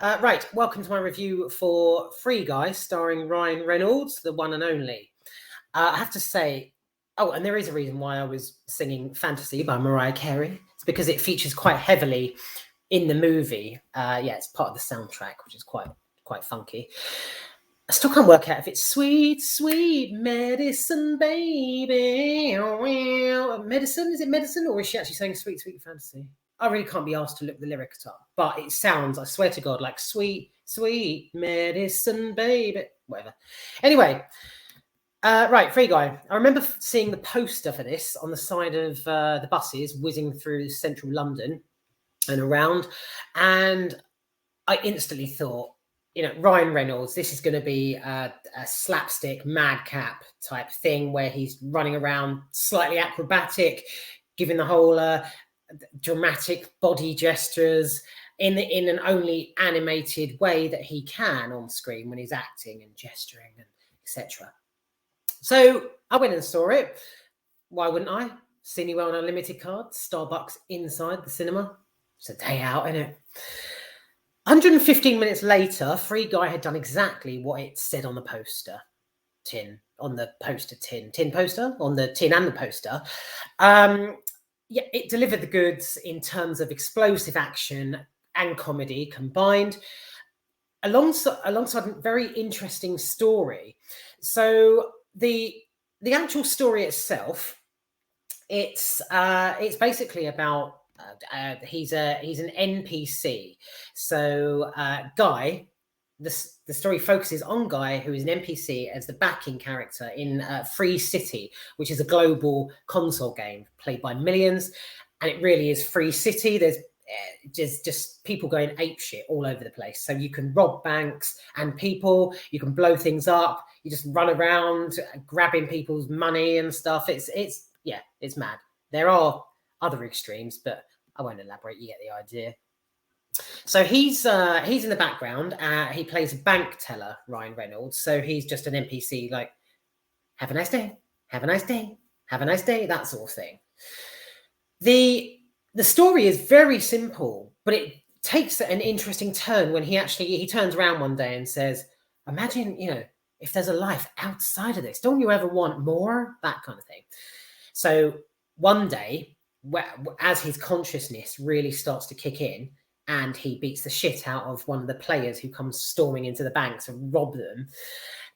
Right, welcome to my review for Free Guy, starring Ryan Reynolds, the one and only. I have to say, and there is a reason why I was singing Fantasy by Mariah Carey. It's because it features quite heavily in the movie. It's part of the soundtrack, which is quite funky. I still can't work out if it's sweet, sweet medicine, baby. Medicine? Is it medicine? Or is she actually saying sweet, sweet fantasy? I really can't be asked to look the lyrics up, but it sounds, I swear to God, like sweet, sweet medicine, baby. Whatever. Anyway, right, Free Guy. I remember seeing the poster for this on the side of the buses whizzing through central London and around, and I instantly thought, Ryan Reynolds, this is going to be a slapstick madcap type thing where he's running around slightly acrobatic, giving the whole dramatic body gestures in an only animated way that he can on screen when he's acting and gesturing and etc. So I went and saw it. Why wouldn't I? Cinewell on Unlimited card, Starbucks inside the cinema. It's a day out, isn't it? 115 minutes later, Free Guy had done exactly what it said on the poster tin, on the poster tin poster, on the tin and the poster. It delivered the goods in terms of explosive action and comedy combined, alongside a very interesting story. So the actual story itself, it's basically about he's an NPC. So Guy, the story focuses on Guy, who is an NPC as the backing character in Free City, which is a global console game played by millions, and it really is Free City. There's just people going apeshit all over the place. So you can rob banks and people, you can blow things up, you just run around grabbing people's money and stuff. It's mad. There are other extremes, but I won't elaborate. You get the idea. So he's in the background. He plays a bank teller, Ryan Reynolds. So he's just an NPC, like, have a nice day, have a nice day, have a nice day, that sort of thing. The story is very simple, but it takes an interesting turn when he turns around one day and says, imagine, if there's a life outside of this, don't you ever want more? That kind of thing. So one day, as his consciousness really starts to kick in and he beats the shit out of one of the players who comes storming into the bank to rob them,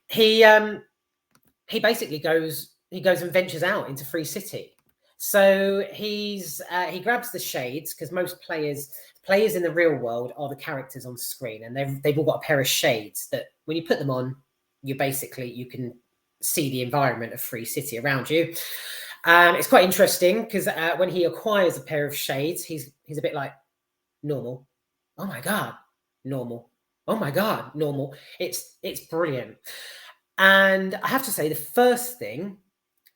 he basically goes and ventures out into Free City. So he grabs the shades, because most players in the real world are the characters on screen, and they've all got a pair of shades that when you put them on, you can see the environment of Free City around you. It's quite interesting because when he acquires a pair of shades, he's a bit like, normal. Oh my God, normal. Oh my God, normal. It's brilliant. And I have to say, the first thing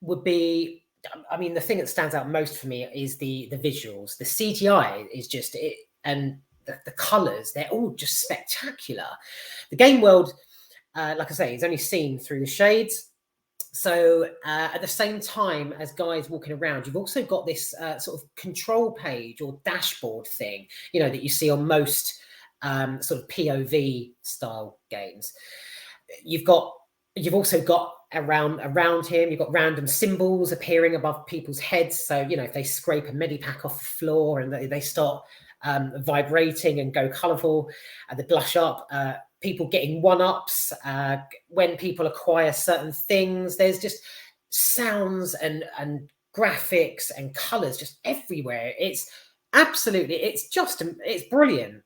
would be, the thing that stands out most for me is the visuals. The CGI is just it, and the colors, they're all just spectacular. The game world, like I say, is only seen through the shades. So at the same time as Guy's walking around, you've also got this sort of control page or dashboard thing, that you see on most sort of POV style games. You've also got around him, you've got random symbols appearing above people's heads. So, if they scrape a medipack off the floor and they start vibrating and go colourful, they blush up. People getting one-ups when people acquire certain things. There's just sounds and graphics and colours just everywhere. It's brilliant,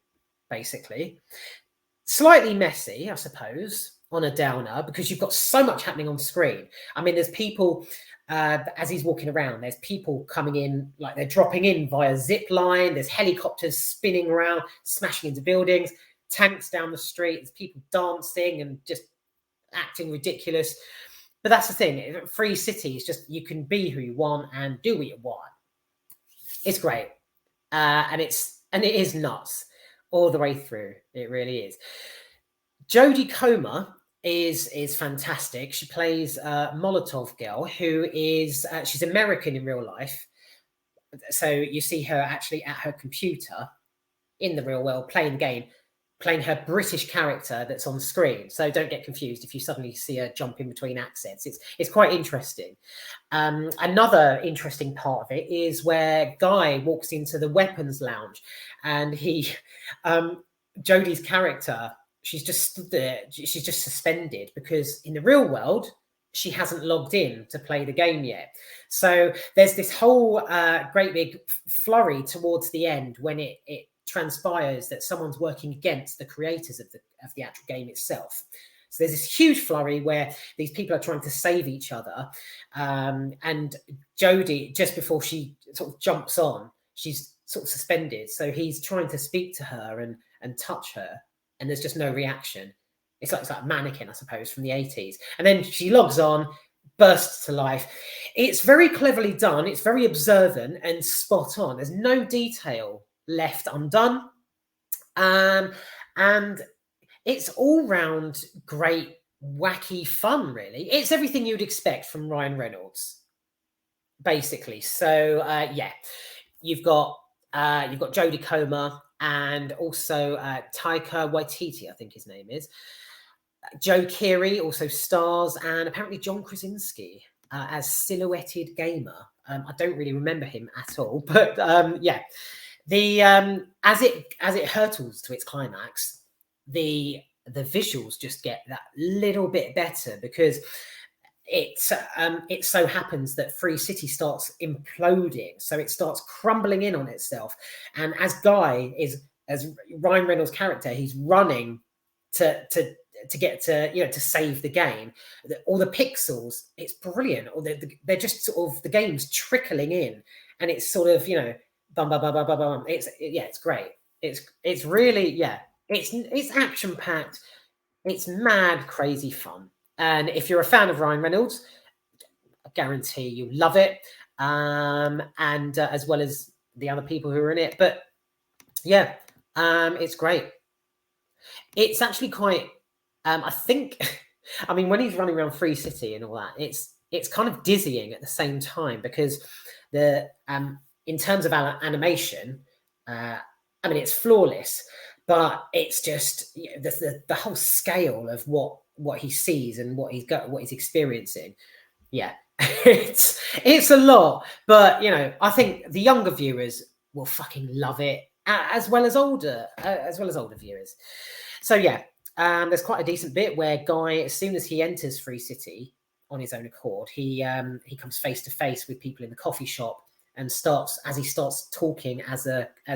basically. Slightly messy, I suppose, on a downer, because you've got so much happening on screen. There's people, as he's walking around, there's people coming in, like they're dropping in via zip line. There's helicopters spinning around, smashing into buildings. Tanks down the street, there's people dancing and just acting ridiculous. But that's the thing, Free City is just, you can be who you want and do what you want. It's great. And it is nuts all the way through. It really is. Jodie is fantastic. She plays Molotov Girl, who is she's American in real life. So you see her actually at her computer in the real world playing the game. playing her British character that's on screen. So don't get confused if you suddenly see her jump in between accents. It's quite interesting. Another interesting part of it is where Guy walks into the weapons lounge, and Jodie's character, she's just stood there. She's just suspended because in the real world, she hasn't logged in to play the game yet. So there's this whole great big flurry towards the end when it transpires that someone's working against the creators of the actual game itself. So there's this huge flurry where these people are trying to save each other, and Jodie, just before she sort of jumps on, she's sort of suspended. So he's trying to speak to her and touch her, and there's just no reaction. It's like a mannequin, I suppose, from the 80s. And then she logs on, bursts to life. It's very cleverly done. It's very observant and spot on. There's no detail left undone. And it's all round great, wacky fun, really. It's everything you'd expect from Ryan Reynolds, basically. So, yeah, you've got Jodie Comer and also Taika Waititi, I think his name is. Joe Keery also stars, and apparently John Krasinski as Silhouetted Gamer. I don't really remember him at all, but yeah, the as it hurtles to its climax, the visuals just get that little bit better because it so happens that Free City starts imploding, so it starts crumbling in on itself, and as Ryan Reynolds' character, he's running to get to save the game. All the pixels, it's brilliant. Or they're just sort of the game's trickling in, and it's sort of bum bum bum bum bum bum. It's great. It's really it's action packed. It's mad crazy fun. And if you're a fan of Ryan Reynolds, I guarantee you love it. And as well as the other people who are in it. But yeah, it's great. It's actually quite. I think, I mean, when he's running around Free City and all that, it's kind of dizzying at the same time because in terms of animation, I mean, it's flawless, but it's just the whole scale of what he sees and what he's experiencing. Yeah, it's a lot, but I think the younger viewers will fucking love it as well as older viewers. So yeah. There's quite a decent bit where Guy, as soon as he enters Free City on his own accord, he comes face to face with people in the coffee shop and starts talking as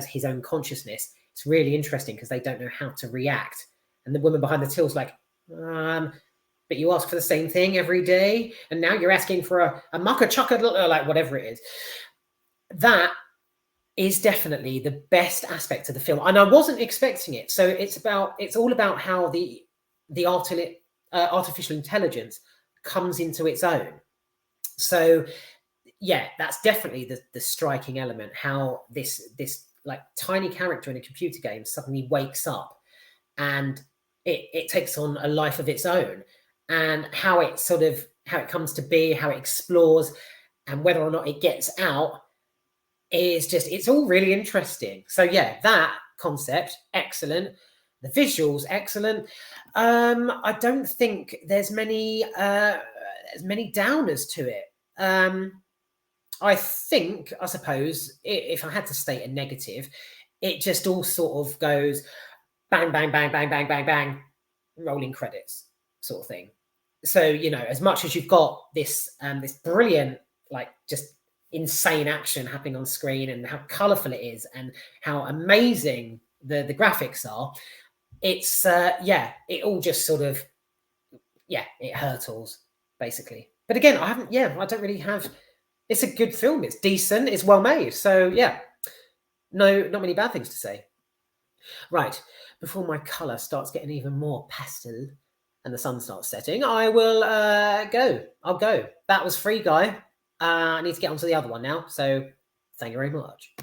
his own consciousness. It's really interesting because they don't know how to react. And the woman behind the till's like, but you ask for the same thing every day, and now you're asking for a mucka chucka, like whatever it is. That is definitely the best aspect of the film, and I wasn't expecting it. So it's all about how the artificial intelligence comes into its own. So yeah, that's definitely the striking element, how this like tiny character in a computer game suddenly wakes up and it takes on a life of its own, and how it comes to be, how it explores, and whether or not it gets out is it's all really interesting. So yeah, that concept, excellent. The visuals, excellent. I don't think there's many downers to it. I suppose, if I had to state a negative, it just all sort of goes bang, bang, bang, bang, bang, bang, bang, rolling credits sort of thing. So, as much as you've got this brilliant, like just insane action happening on screen and how colorful it is and how amazing the graphics are, it's it all just sort of it hurtles basically. But again, I don't really have. It's a good film. It's decent. It's well made. So yeah, not many bad things to say. Right, before my color starts getting even more pastel and the sun starts setting, I will go. I'll go. That was Free Guy. I need to get onto the other one now. So thank you very much.